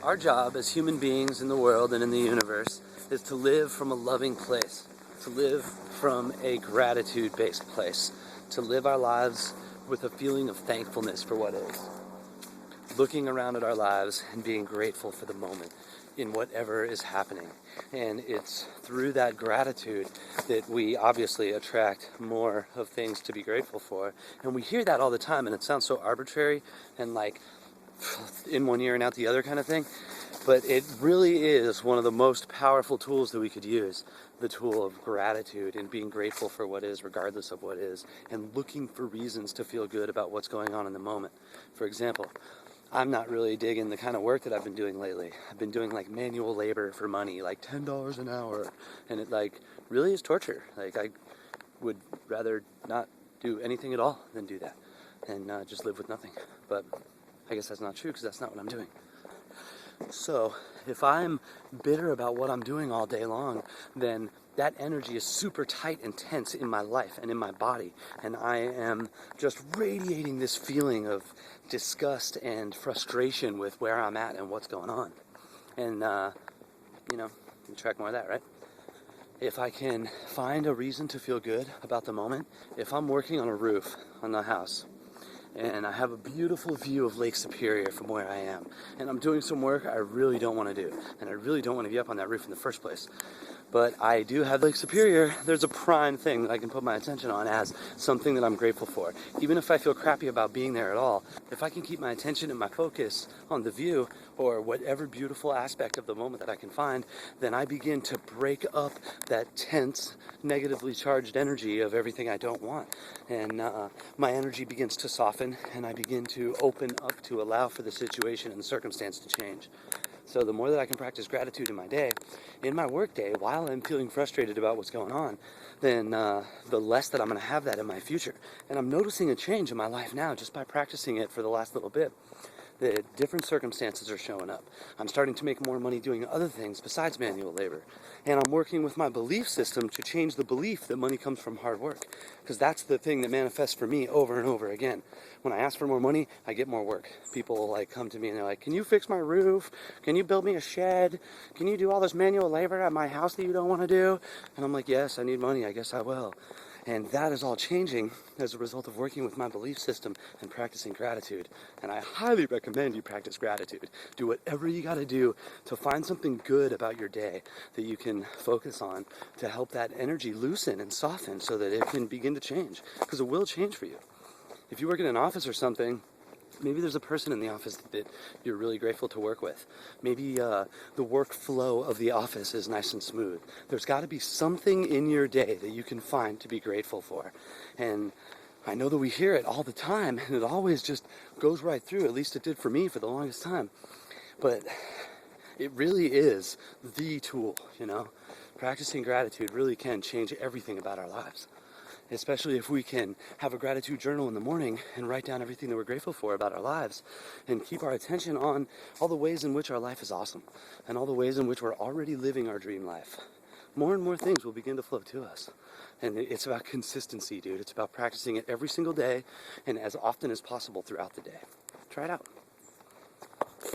Our job as human beings in the world and in the universe is to live from a loving place, to live from a gratitude-based place, to live our lives with a feeling of thankfulness for what is. Looking around at our lives and being grateful for the moment in whatever is happening. And it's through that gratitude that we obviously attract more of things to be grateful for. And we hear that all the time, and it sounds so arbitrary and like in one ear and out the other kind of thing. But it really is one of the most powerful tools that we could use, the tool of gratitude and being grateful for what is, regardless of what is, and looking for reasons to feel good about what's going on in the moment. For example, I'm not really digging the kind of work that I've been doing lately. I've been doing like manual labor for money, like $10 an hour, and it like really is torture. Like I would rather not do anything at all than do that and just live with nothing. But I guess that's not true because that's not what I'm doing. So if I'm bitter about what I'm doing all day long, then that energy is super tight and tense in my life and in my body. And I am just radiating this feeling of disgust and frustration with where I'm at and what's going on. And, you can track more of that, right? If I can find a reason to feel good about the moment, if I'm working on a roof on the house, and I have a beautiful view of Lake Superior from where I am, and I'm doing some work I really don't want to do, and I really don't want to be up on that roof in the first place. But I do have Lake Superior. There's a prime thing that I can put my attention on as something that I'm grateful for. Even if I feel crappy about being there at all, if I can keep my attention and my focus on the view or whatever beautiful aspect of the moment that I can find, then I begin to break up that tense, negatively charged energy of everything I don't want. And my energy begins to soften, and I begin to open up to allow for the situation and the circumstance to change. So the more that I can practice gratitude in my day, in my work day, while I'm feeling frustrated about what's going on, then the less that I'm going to have that in my future. And I'm noticing a change in my life now just by practicing it for the last little bit. The different circumstances are showing up. I'm starting to make more money doing other things besides manual labor. And I'm working with my belief system to change the belief that money comes from hard work. Because that's the thing that manifests for me over and over again. When I ask for more money, I get more work. People like come to me and they're like, can you fix my roof? Can you build me a shed? Can you do all this manual labor at my house that you don't want to do? And I'm like, yes, I need money. I guess I will. And that is all changing as a result of working with my belief system and practicing gratitude. And I highly recommend you practice gratitude. Do whatever you got to do to find something good about your day that you can focus on to help that energy loosen and soften so that it can begin to change. Because it will change for you. If you work in an office or something, maybe there's a person in the office that you're really grateful to work with. Maybe the workflow of the office is nice and smooth. There's got to be something in your day that you can find to be grateful for. And I know that we hear it all the time, and it always just goes right through. At least it did for me for the longest time. But it really is the tool, Practicing gratitude really can change everything about our lives. Especially if we can have a gratitude journal in the morning and write down everything that we're grateful for about our lives and keep our attention on all the ways in which our life is awesome and all the ways in which we're already living our dream life. More and more things will begin to flow to us. And it's about consistency, dude. It's about practicing it every single day and as often as possible throughout the day. Try it out.